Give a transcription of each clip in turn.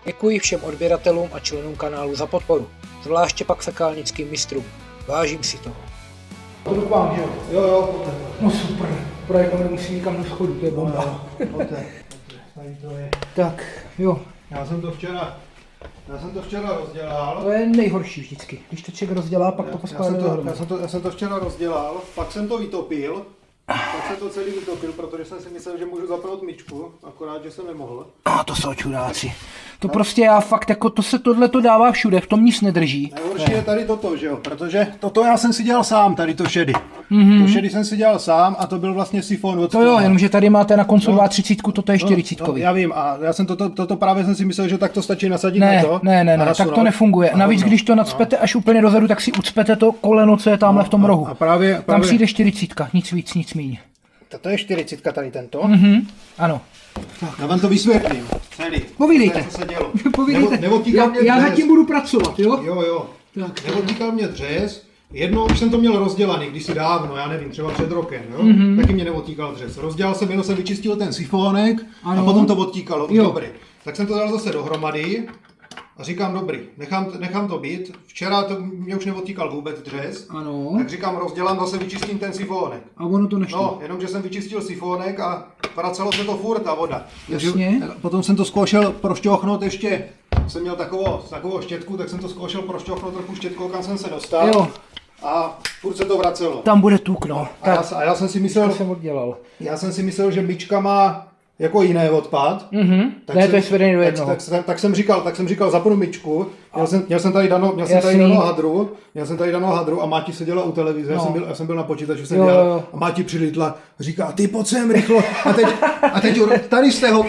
Děkuji všem odběratelům a členům kanálu za podporu, zvláště pak fekálnickým mistrům. Vážím si toho. To doufám, že jo? Jo, poté. No super, projekt nemusí nikam do schodu, to je bomba. Poté. Tady to je. Tak, jo. Já jsem to včera rozdělal. To je nejhorší vždycky, když to člověk rozdělá, pak to poskládá dohromady. Já jsem to včera rozdělal, pak jsem to vytopil. Tak jsem to celý vytopil, protože jsem si myslel, že můžu zapnout myčku, akorát, že jsem nemohl. No to jsou čuráci. To prostě já fakt, jako tohle to dává všude, v tom nic nedrží. Nejhorší je tady toto, že jo, protože toto já jsem si dělal sám, tady to šedy. To šedy jsem si dělal sám a to byl vlastně sifon od To jo, jenomže tady máte na koncu 30, toto je 40. Já vím, a já jsem toto právě jsem si myslel, že tak to stačí nasadit Ne, na to. ne, tak to nefunguje. Navíc, když to nacpete až úplně dozadu, tak si ucpete to koleno, co je tamhle v tom rohu. A právě Tam přijde 40, nic víc, nic míň. To je 40 tady tento. Ano. Já vám to vysvětlím. Celý. Povídejte. Co se dělo. Povídejte. Neodtíkal mě Já dřez. zatím budu pracovat, jo? Jo. Tak. Neodtíkal mě dřez. Jednou už jsem to měl rozdělaný, kdysi dávno, já nevím, třeba před rokem, jo? Taky mě neodtíkal dřez. Rozdělal jsem, jenom jsem vyčistil ten sifónek a potom to odtíkalo. Dobrý. Tak jsem to dal zase dohromady a říkám, dobrý, nechám to být. Včera to mě už neodtíkal vůbec dřez. Ano. Tak říkám, rozdělám, zase vyčistím ten sifónek. A ono to nešlo. No, jenomže jsem vyčistil sifónek a vracelo se to furt ta voda. Jasně. Potom jsem to zkoušel prošťouchnout ještě, jsem měl takovou štětku, tak jsem to zkoušel prošťouchnout trochu štětkou, kam jsem se dostal. Jo. A furt se to vracelo. Tam bude tuk, no. A já jsem si myslel, To jsem oddělal. že myčka má jako jiný odpad. Ne, to je svedený do jednoho. Tak jsem říkal, zapnu myčku. Měl jsem tady danou hadru a Máti seděla u televize. Já jsem byl na počítači, jsem dělal a Máti přilítla, říká, ty pojď sem rychlo. A teď tady z toho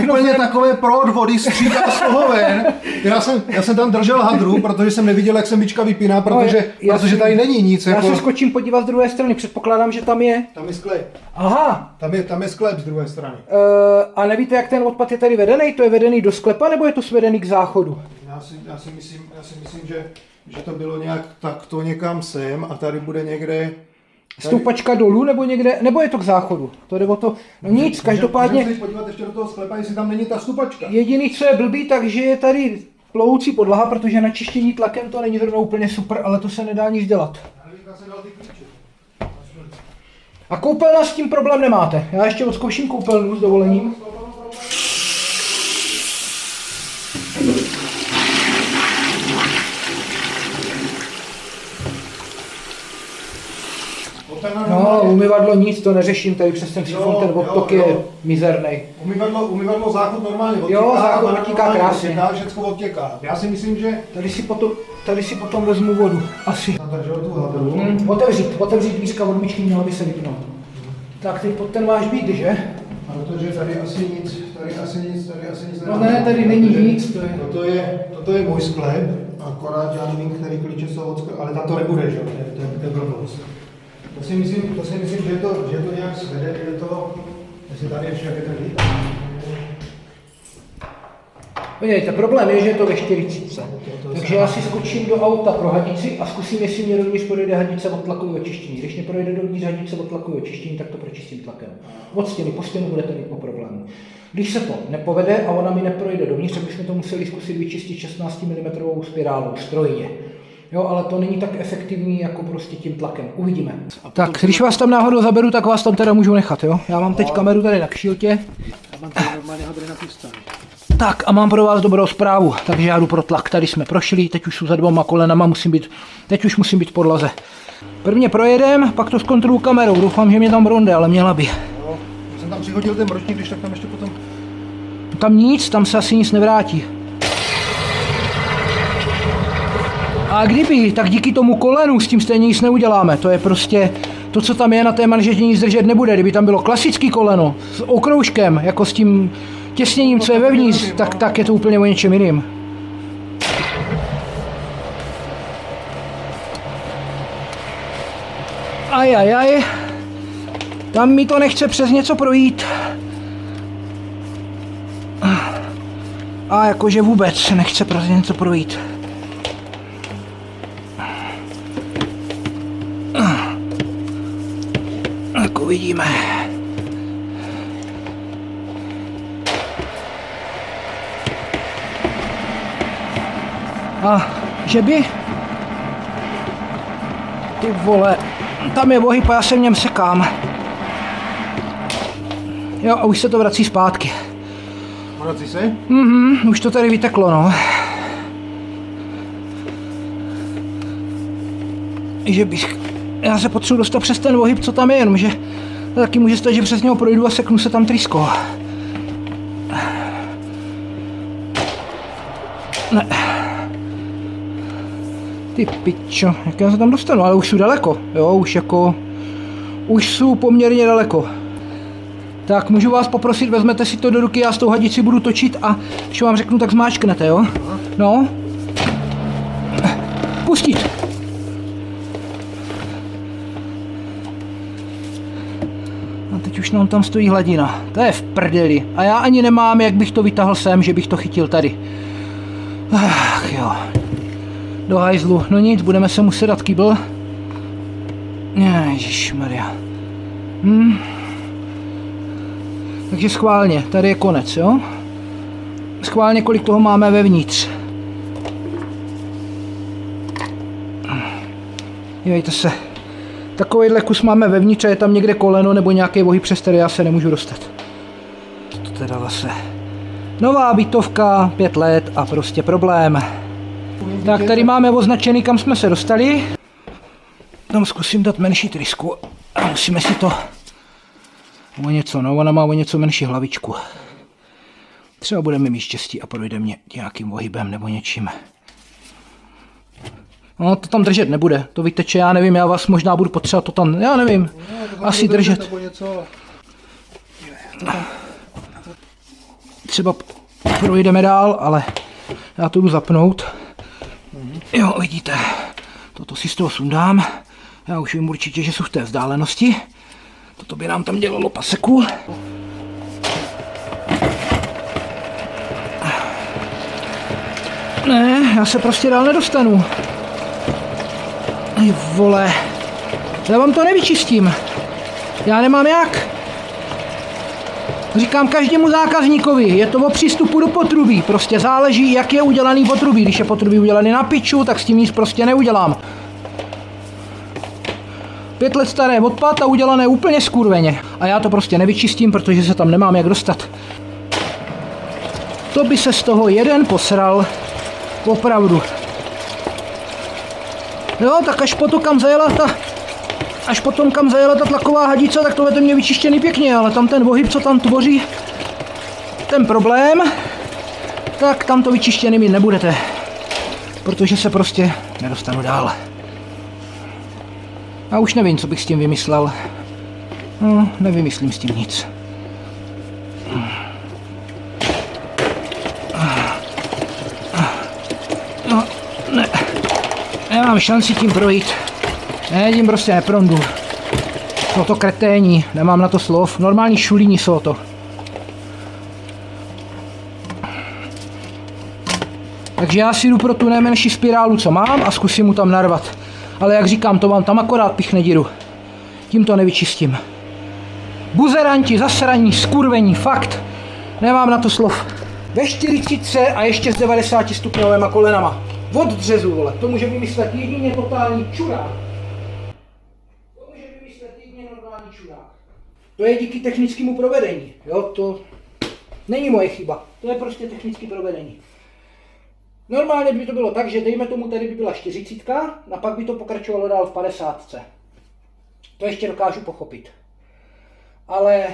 úplně takové proud vody stříká z toho ven. Já jsem tam držel hadru, protože jsem neviděl, jak se myčka vypíná, protože tady není nic. Já jako... se skočím podívat z druhé strany, předpokládám, že tam je. Tam je sklep. Aha. Tam je sklep z druhé strany. A nevíte, jak ten odpad je tady vedený? To je vedený do sklepa, nebo je to svedený k záchodu? Já si myslím, že to bylo nějak takto někam sem a tady bude někde... Stoupačka dolů nebo někde, nebo je to k záchodu? To jde o to, no nic, každopádně... Můžeme se podívat ještě do toho sklepa, jestli tam není ta stupačka. Jediný, co je blbý, takže je tady plovoucí podlaha, protože na čištění tlakem to není zrovna úplně super, ale to se nedá nic dělat. A koupelna s tím problém nemáte. Já ještě odzkouším koupelnu s dovolením. No, umyvadlo nic, to neřeším, tady přes ten sifon, ten odtok je mizernej. Umyvadlo záchod normálně odtěká. Jo, záchod odtíká krásně. Všechno odtěká. Já si myslím, že... Tady si potom vezmu vodu, asi. Takže tu hadru. Otevřít dvířka od myčky, měla by se vypnout. Tak teď pod ten máš být, že? Protože tady asi nic. No ne, tady není nic. Toto je můj sklep, akorát já nevím, který klíče jsou od sklepu, ale tam to nebude, že? To je blbost. To si myslím, že je to nějak svede, je to, jestli tady ještě jak je tady. Podívejte, problém je, že je to ve 40. Takže já si skočím do auta pro hadici a zkusím, jestli mě dovnitř projde hadice od tlakového čištění. Když mě projde dovnitř hadice od tlakového čištění, tak to pročistím tlakem. Od stěny po stěnu budete mít po problému. Když se to nepovede a ona mi neprojde dovnitř, tak bychom to museli zkusit vyčistit 16 mm spirálou strojně. Jo, ale to není tak efektivní jako prostě tím tlakem. Uvidíme. Tak, když vás tam náhodou zaberu, tak vás tam teda můžu nechat, jo? Já mám teď kameru tady na kšiltě. Já mám tady normálně hadry na pistoli. Tak a mám pro vás dobrou zprávu, takže já jdu pro tlak. Tady jsme prošli, teď už jsou za 2 kolenama, teď už musím být v podlaze. Prvně projedem, pak to zkontroluji kamerou, doufám, že mě tam ronde, ale měla by. Jo, jsem tam přihodil ten ročník, když tak tam ještě potom... Tam nic, tam se asi nic nevrátí. A kdyby, tak díky tomu kolenu s tím stejně nic neuděláme. To je prostě, to, co tam je na té manžetě, nic držet nebude. Kdyby tam bylo klasický koleno s okroužkem, jako s tím těsněním, co je vevnitř, tak je to úplně o něčem jiným. Ajajaj, tam mi to nechce přes něco projít. A jakože vůbec nechce přes něco projít. Tak uvidíme. A že by... Ty vole, tam je ohyb a já se v něm sekám. Jo, a už se to vrací zpátky. Vrací se? Už to tady vyteklo, no. Že bych... Já se potřebuji dostat přes ten ohyb, co tam je, jenomže taky může stát, že přes něho projdu a seknu se tam trýsko. Ne. Ty pičo, jak já se tam dostanu, ale už jsou daleko, jo, už jsou poměrně daleko. Tak můžu vás poprosit, vezmete si to do ruky, já s tou hadicí budu točit a když vám řeknu, tak zmáčknete, jo? No. Pustit. A teď už nám tam stojí hladina, to je v prdeli. A já ani nemám, jak bych to vytáhl sem, že bych to chytil tady. Ach jo. Do hajzlu, no nic, budeme se muset dát kýbl. Ježišmarja. Takže schválně, tady je konec, jo? Schválně, kolik toho máme vevnitř. Dívejte se. Takovýhle kus máme vevnitř a je tam někde koleno nebo nějaký ohyb, přes který já se nemůžu dostat. To teda zase. Nová bytovka, 5 let a prostě problém. Tak tady máme označený, kam jsme se dostali. Tam zkusím dát menší trysku a musíme si to o něco, no ona má o něco menší hlavičku. Třeba budeme mít štěstí a projde mě nějakým ohybem nebo něčím. No to tam držet nebude, to vyteče, já nevím, já vás možná budu potřebovat to tam, já nevím, asi držet. Třeba projdeme dál, ale já to jdu zapnout. Jo, vidíte, toto si z toho sundám. Já už vím určitě, že jsou v té vzdálenosti. Toto by nám tam dělalo paseku. Ne, já se prostě dál nedostanu. Ej vole, já vám to nevyčistím. Já nemám jak. Říkám každému zákazníkovi, je to o přístupu do potrubí. Prostě záleží, jak je udělaný potrubí. Když je potrubí udělaný na piču, tak s tím nic prostě neudělám. 5 let staré odpad a udělané úplně skurveně. A já to prostě nevyčistím, protože se tam nemám jak dostat. To by se z toho jeden posral. Opravdu. Jo, tak až potom kam zajela ta tlaková hadice, tak to budete mě vyčištěný pěkně, ale tam ten ohyb, co tam tvoří ten problém, tak tam to vyčištěný mít nebudete. Protože se prostě nedostanu dál. A už nevím, co bych s tím vymyslel. No, nevymyslím s tím nic. No, ne. Nemám šanci tím projít. Ne, tím prostě neprondu. Jsou to kreténi, nemám na to slov. Normální šulíni jsou to. Takže já si jdu pro tu nejmenší spirálu, co mám a zkusím mu tam narvat. Ale jak říkám, to vám tam akorát pichne díru. Tím to nevyčistím. Buzeranti, zasraní, skurvení, fakt. Nemám na to slov. Ve 40 a ještě s 90 stupňovýma kolenama. Od dřezu, vole. To může vymyslet jedině totální čurák. To je díky technickému provedení. Jo, to není moje chyba. To je prostě technické provedení. Normálně by to bylo tak, že dejme tomu, tady by byla 40, a pak by to pokračovalo dál v 50. To ještě dokážu pochopit. Ale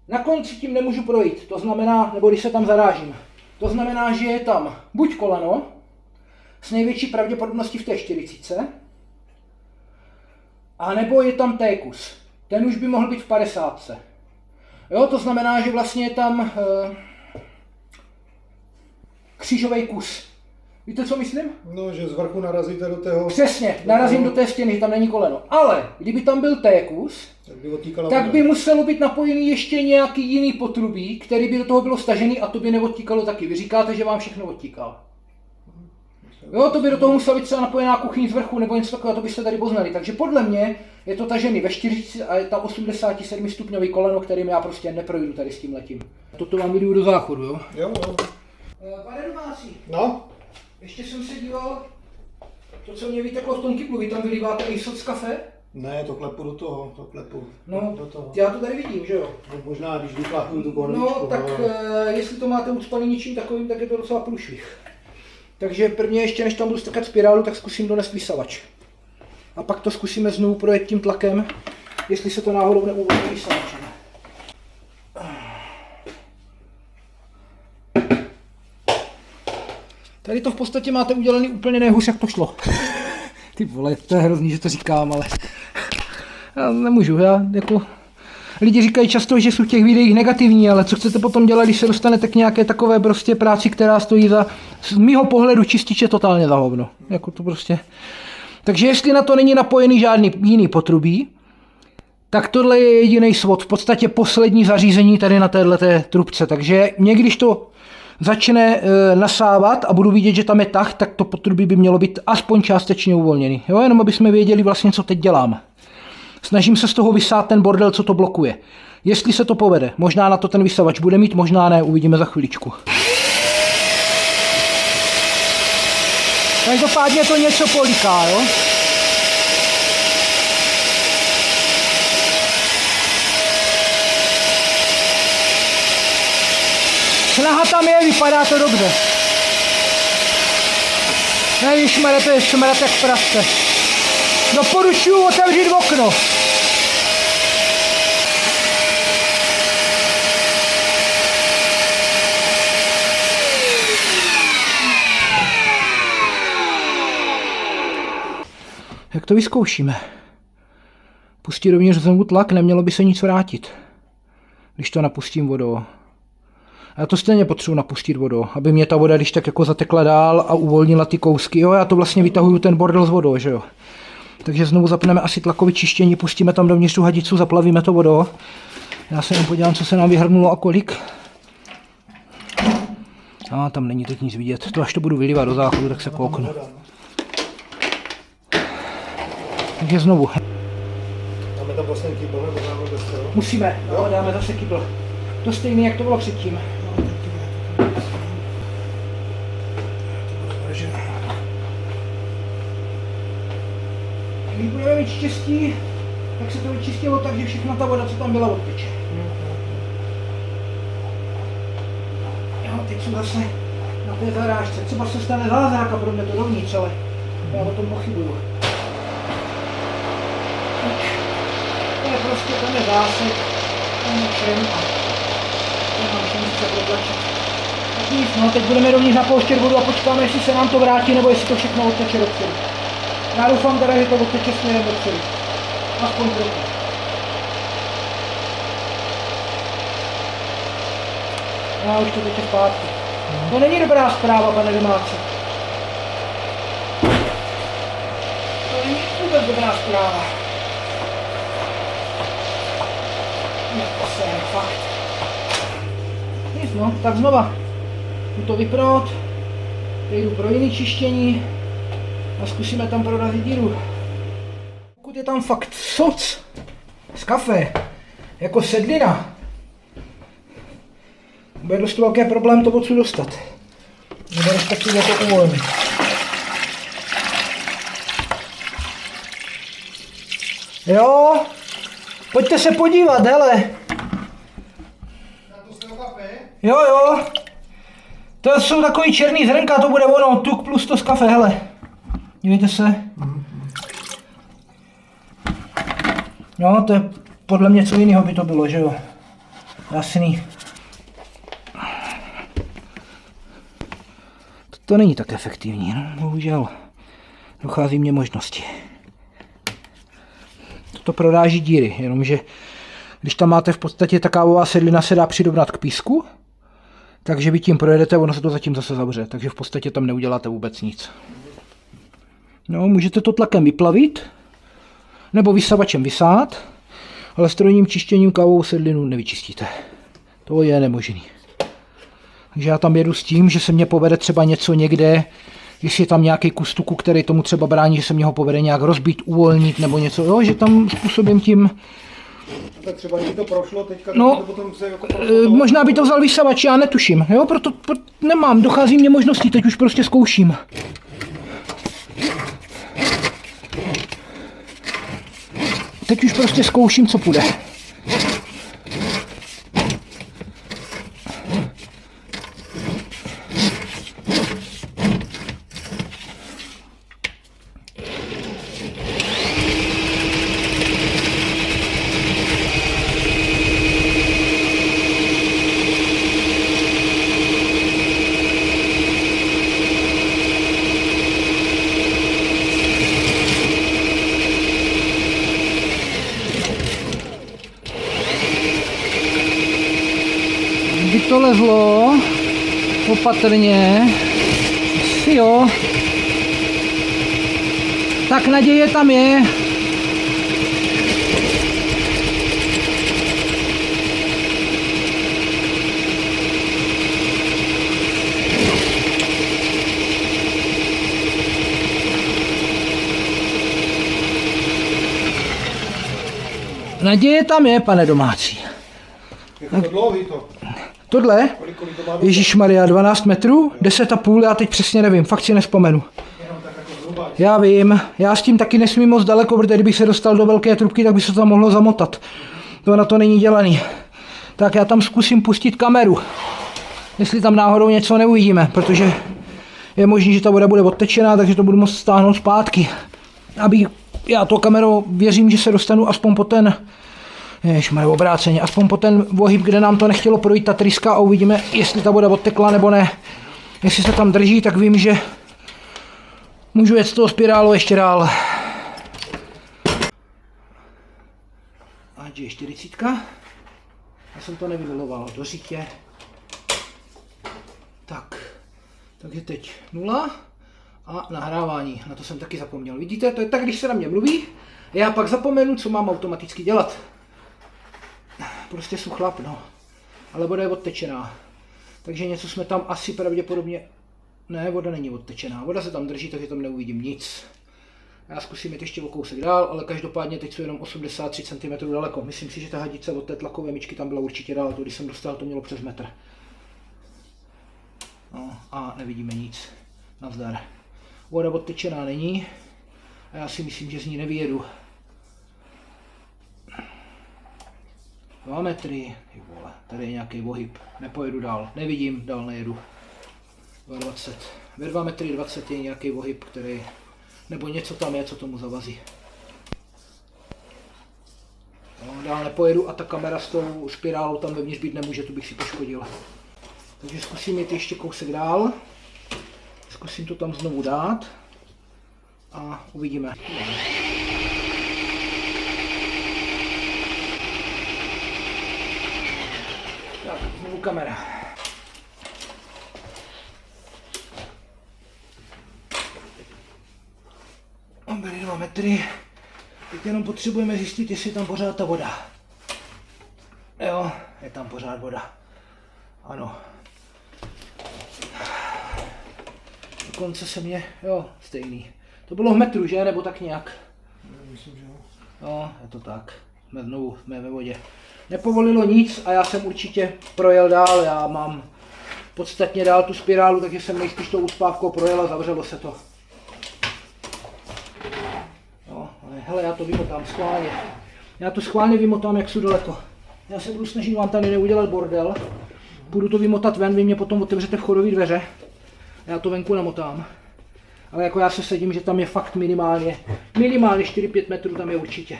na konci tím nemůžu projít. To znamená, nebo když se tam zarážím. To znamená, že je tam buď koleno s největší pravděpodobností v té 40, a nebo je tam T-kus. Ten už by mohl být v 50. Jo, to znamená, že vlastně je tam křížový kus. Víte, co myslím? No, že z vrchu narazíte do tého... Přesně, narazím do té stěny, že tam není koleno. Ale kdyby tam byl T-kus, tak by muselo být napojený ještě nějaký jiný potrubí, který by do toho bylo stažený a to by neodtíkalo taky. Vy říkáte, že vám všechno odtíká. Jo, to by do toho musela být třeba napojená kuchyň z vrchu nebo něco takového, to byste tady poznali. Takže podle mě je to tažený ve 40 a je tam 87 stupňový koleno, kterým já prostě neprojdu tady s tím letím. Toto vám vyjdu do záchodu, jo? Jo. Pane domácí. No? Ještě jsem se díval, to, co mě vyteklo v tom kyblu, vy tam vylíváte i soc kafe? Ne, to klepu do toho, to klepu No, do toho. já to tady vidím, že jo? No, možná, když vyplachuju tu konvičku. No, tak jestli to máte ucpaný něčím takovým, tak je to docela průšvih. Takže prvně ještě, než tam budu strkat spirálu, tak zkusím donést vysavač. A pak to zkusíme znovu projet tím tlakem, jestli se to náhodou neuvolní vysavačem. Tady to v podstatě máte udělaný úplně nejhůř, jak to šlo. Ty vole, to je hrozný, že to říkám, ale já nemůžu, lidi říkají často, že jsou v těch videích negativní, ale co chcete potom dělat, když se dostanete k nějaké takové prostě práci, která stojí za, z mýho pohledu, čističe totálně za hovno. Jako to prostě. Takže jestli na to není napojený žádný jiný potrubí, tak tohle je jediný svod, v podstatě poslední zařízení tady na této trubce. Takže někdy, když to začne nasávat a budu vidět, že tam je tah, tak to potrubí by mělo být aspoň částečně uvolněný. Jo, jenom aby jsme věděli vlastně, co teď dělám. Snažím se z toho vysát ten bordel, co to blokuje. Jestli se to povede, možná na to ten vysavač bude mít, možná ne, uvidíme za chviličku. Každopádně to něco poliká, jo? Snaha tam je, vypadá to dobře. Ježišmarja, to je smrad jak prasce. Doporučuji otevřít okno. Jak to vyzkoušíme? Pustí rovněž znovu tlak, nemělo by se nic vrátit, když to napustím vodou. A já to stejně potřebuji napustit vodou, aby mě ta voda když tak jako zatekla dál a uvolnila ty kousky. Jo, já to vlastně vytahuju ten bordel s vodou, že jo. Takže znovu zapneme asi tlakový čištění, pustíme tam dovnitř tu hadicu, zaplavíme to vodou. Já se jenom podívám, co se nám vyhrnulo a kolik. A tam není teď nic vidět. To až to budu vylívat do záchodu, tak se kouknu. Takže znovu. Dáme tam vlastně kybl, nebo dáme bez toho? Musíme, jo, dáme zase kybl. To stejné, jak to bylo předtím. Když budeme mít štěstí, tak se to vyčistilo tak, že všechna ta voda, co tam byla, odteče. Jo, teď jsou zase na té zarážce. Třeba se stane zázrak a půjde to dovnitř, ale já o tom pochybuju. To je prostě ten zásek, ten všem a nemám šanci se protlačit. Tak nic, no, teď budeme rovněž napouštět vodu a počkáme, jestli se nám to vrátí, nebo jestli to všechno odteče dopředu. Já doufám teda, že to odteče směrem dopředu. Aspoň trochu. A už to teče zpátky. To není dobrá zpráva, pane domácí. To není vůbec dobrá zpráva. To se je fakt. Nic no, tak znova. Jdu to vyprout. Jdu pro jiné čištění. A zkusíme tam prorazit díru. Pokud je tam fakt soc z kafe, jako sedlina, bude dost velký problém to odsud dostat. Nebo respektive to uvolnit. Jo, pojďte se podívat, hele. Jo, jo. To jsou takový černý zrnka, to bude ono, tuk plus to z kafe, hele. Dívejte se. No, to je podle mě co jiného by to bylo, že jo. Jasný. To není tak efektivní, no, bohužel. Dochází mě možnosti. To proráží díry, jenomže když tam máte v podstatě ta kávová sedlina se dá přidobrat k písku, takže vy tím projedete, ono se to zatím zase zavře, takže v podstatě tam neuděláte vůbec nic. No, můžete to tlakem vyplavit, nebo vysavačem vysát, ale strojním čištěním kávovou sedlinu nevyčistíte. To je nemožný. Takže já tam jedu s tím, že se mně povede třeba něco někde, jestli je tam nějaký kus tuku, který tomu třeba brání, že se mě ho povede nějak rozbít, uvolnit nebo něco, jo, že tam způsobím tím Tak třeba kdyby to prošlo teďka, no, to potom se jako možná by to vzal vysavač, já netuším, jo, proto nemám, dochází mě možností, teď už prostě zkouším. Teď už prostě zkouším, co půjde. By to lezlo opatrně, asi jo, tak naděje tam je. Naděje tam je, pane domácí. Je to dlouhý to? Tohle? Ježišmarja, 12 metrů? 10,5, já teď přesně nevím, fakt si nespomenu. Já vím, já s tím taky nesmím moc daleko, protože kdybych se dostal do velké trubky, tak by se to tam mohlo zamotat. To na to není dělaný. Tak já tam zkusím pustit kameru. Jestli tam náhodou něco neuvidíme, protože je možné, že ta voda bude odtečená, takže to budu moct stáhnout zpátky. Já to kamerou věřím, že se dostanu aspoň po ten ježišmarja, obráceně, aspoň po ten vohyb, kde nám to nechtělo projít ta tryska a uvidíme, jestli ta voda odtekla nebo ne. Jestli se tam drží, tak vím, že můžu jet z toho spirálu ještě dál. Ať je 40. Já jsem to nevyviloval do řítě. Takže teď 0 a nahrávání. Na to jsem taky zapomněl. Vidíte, to je tak, když se na mě mluví, já pak zapomenu, co mám automaticky dělat. Prostě jsem chlap, no. Ale voda je odtečená. Takže něco jsme tam asi pravděpodobně... Ne, voda není odtečená. Voda se tam drží, takže tam neuvidím nic. Já zkusím jít ještě o kousek dál, ale každopádně teď jsou jenom 83 cm daleko. Myslím si, že ta hadice od té tlakové myčky tam byla určitě dál. To, když jsem dostal, to mělo přes metr. No a nevidíme nic. Nazdar. Voda odtečená není. A já si myslím, že z ní nevyjedu. 2 metry, ty vole, tady je nějaký vohyb, nepojedu dál, nevidím, dál nejedu. 2,20. Ve 2 metry 20 je nějaký vohyb, který, nebo něco tam je, co tomu zavazí. No, dál nepojedu a ta kamera s tou spirálou tam vevnitř být nemůže, tu bych si poškodil. Takže zkusím jít ještě kousek dál, zkusím to tam znovu dát a uvidíme. Tak, znovu kamera. Byly 2 metry. Teď jenom potřebujeme zjistit, jestli je tam pořád ta voda. Jo, je tam pořád voda. Ano. Dokonce se mě, jo, stejný. To bylo v metru, že? Nebo tak nějak? Myslím, že jo. Jo, je to tak. Jsme ve vodě. Nepovolilo nic a já jsem určitě projel dál. Já mám podstatně dál tu spirálu, takže jsem nejspíš tou uspávkou projel a zavřelo se to. No, ale hele, já to vymotám schválně. Já to schválně vymotám, jak jsou daleko. Já se budu snažit vám tady neudělat bordel. Budu to vymotat ven, vy mě potom otevřete vchodové dveře. Já to venku namotám. Ale jako já se sedím, že tam je fakt minimálně 4-5 metrů tam je určitě.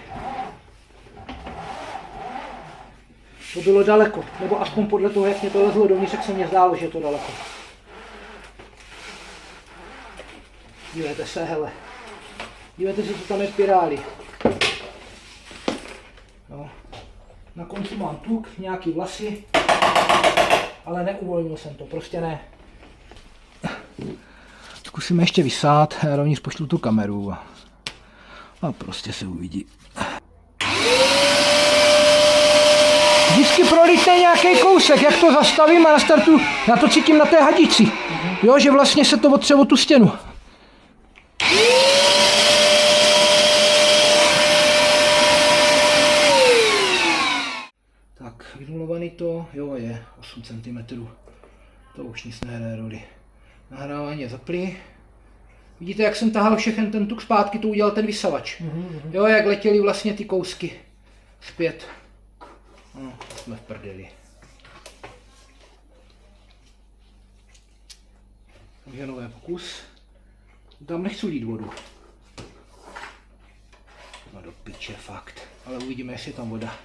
To bylo daleko, nebo aspoň podle toho, jak mě to lezlo dovnitř, tak se mně zdálo, že je to daleko. Dívejte se, hele. Dívejte se, co tam je spirály. No. Na konci mám tuk, nějaký vlasy, ale neuvolnil jsem to, prostě ne. Zkusíme ještě vysát, já rovněž pošlu tu kameru a prostě se uvidí. Vždycky prolíte nějaký kousek, jak to zastavím a na startu, já to cítím na té hadici, jo, že vlastně se to otře o tu stěnu. granulovaný to, jo je, 8 cm. To už nic nehraje roli. Nahrávání je zaplý. Vidíte, jak jsem tahal všechen ten tuk zpátky, to udělal ten vysavač. Jo, jak letěly vlastně ty kousky zpět. No, jsme v prdeli. Takže nový pokus. Tam nechci lít vodu. No do piče, fakt. Ale uvidíme, jestli je tam voda.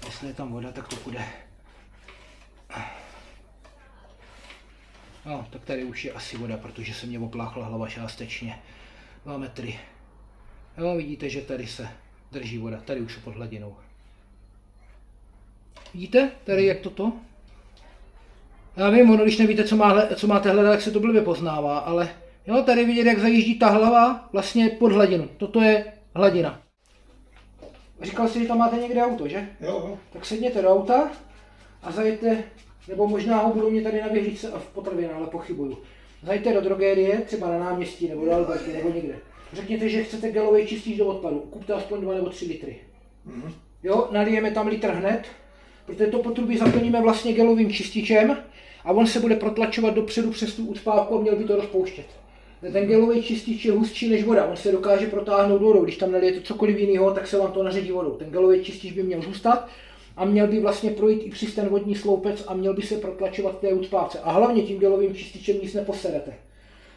Jestli je tam voda, tak to půjde. No, tak tady už je asi voda, protože se mě opláchla hlava částečně. 2 metry. Jo, vidíte, že tady se drží voda. Tady už je pod hladinou. Vidíte? Tady jak toto? Já vím, ono, když nevíte, co máte hledat, tak se to blbě poznává, ale jo, tady vidět, jak zajíždí ta hlava vlastně pod hladinu. Toto je hladina. Říkal jsi, že tam máte někde auto, že? Jo. Tak sedněte do auta a zajďte, nebo možná ho budou mě tady na Věžičce a v Potravině, ale pochybuju. Zajďte do drogérie, třeba na náměstí, nebo do Alberty, nebo někde. Řekněte, že chcete gelový čistič do odpadu. Kupte aspoň 2 nebo 3 litry. Jo, nalijeme tam litr hned, protože to potrubí zaplníme vlastně gelovým čističem a on se bude protlačovat dopředu přes tu ucpávku a měl by to rozpouštět. Ten gelový čistič je hustší než voda, on se dokáže protáhnout vodou, když tam nalijete cokoliv jiného, tak se vám to naředí vodou. Ten gelový čistič by měl zůstat a měl by vlastně projít i přes ten vodní sloupec a měl by se protlačovat v té ucpávce. A hlavně tím gelovým čističem nic neposerete.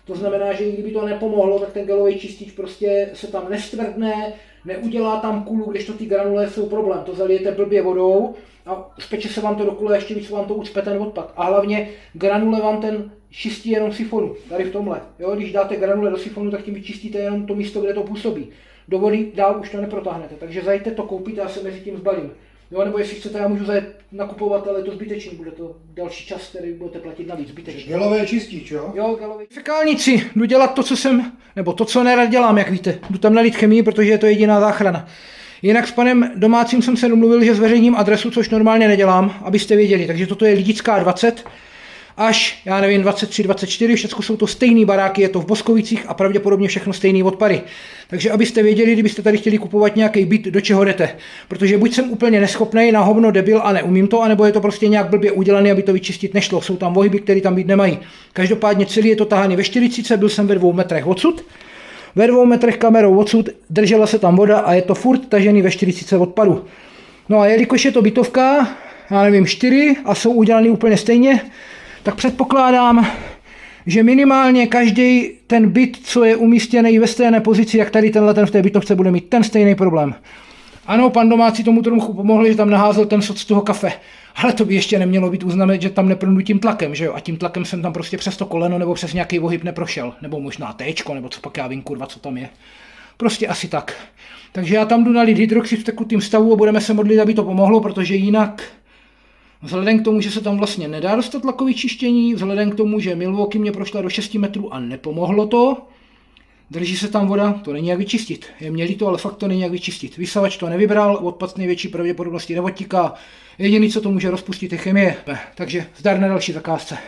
To znamená, že i kdyby to nepomohlo, tak ten gelový čistič prostě se tam nestvrdne, neudělá tam kulu, kdežto ty granule jsou problém. To zalijete blbě vodou a speče se vám to do kule, ještě víc vám to ucpe ten odpad. A hlavně granule vám ten čistí jenom sifonu, tady v tomhle. Jo, když dáte granule do sifonu, tak tím vyčistíte jenom to místo, kde to působí. Do vody dál už to neprotáhnete, takže zajďte to koupit a já se mezi tím zbalím. Jo, nebo jestli chcete, já můžu zajet nakupovat, ale to zbytečný, bude to další čas, který budete platit navíc, zbytečný. Gelové čistič, jo? Jo, gelový. Fekálnici, jdu dělat to, co jsem, nebo to, co nerad dělám, jak víte. Jdu tam nalít chemii, protože je to jediná záchrana. Jinak s panem domácím jsem se domluvil, že zveřejním adresu, což normálně nedělám, abyste věděli. Takže toto je Lidická 20 až, já nevím, 23, 24, všechno jsou to stejné baráky, je to v Boskovicích a pravděpodobně všechno stejné odpady. Takže abyste věděli, kdybyste tady chtěli kupovat nějaký byt, do čeho jdete. Protože buď jsem úplně neschopnej, na hovno debil a neumím to, anebo je to prostě nějak blbě udělané, aby to vyčistit nešlo. Jsou tam ohyby, které tam být nemají. Každopádně celý je to tahaný ve 40, byl jsem ve 2 metrech odsud. Ve 2 metrech kamerou odsud držela se tam voda a je to furt tažený ve 40 odpadu. No a jelikož je to bytovka, já nevím, 4 a jsou udělaný úplně stejně, tak předpokládám, že minimálně každý ten byt, co je umístěný ve stejné pozici, jak tady tenhle ten v té bytovce, bude mít ten stejný problém. Ano, pan domácí tomu trochu pomohl, že tam naházel ten soc z toho kafe, ale to by ještě nemělo být uznané, že tam neprnu tím tlakem, že jo? A tím tlakem jsem tam prostě přes to koleno nebo přes nějaký ohyb neprošel, nebo možná téčko, nebo co pak já vím, kurva, co tam je. Prostě asi tak. Takže já tam jdu nalít hydroxid v tekutým stavu a budeme se modlit, aby to pomohlo, protože jinak vzhledem k tomu, že se tam vlastně nedá dostat tlakový čištění, vzhledem k tomu, že Milwaukee mě prošla do 6 metrů a nepomohlo to, drží se tam voda, to není jak vyčistit. Je měli to, ale fakt to není jak vyčistit. Vysavač to nevybral, odpad s největší pravděpodobností neodtíká. Jediný, co to může rozpustit, je chemie. Takže zdar na další zakázce.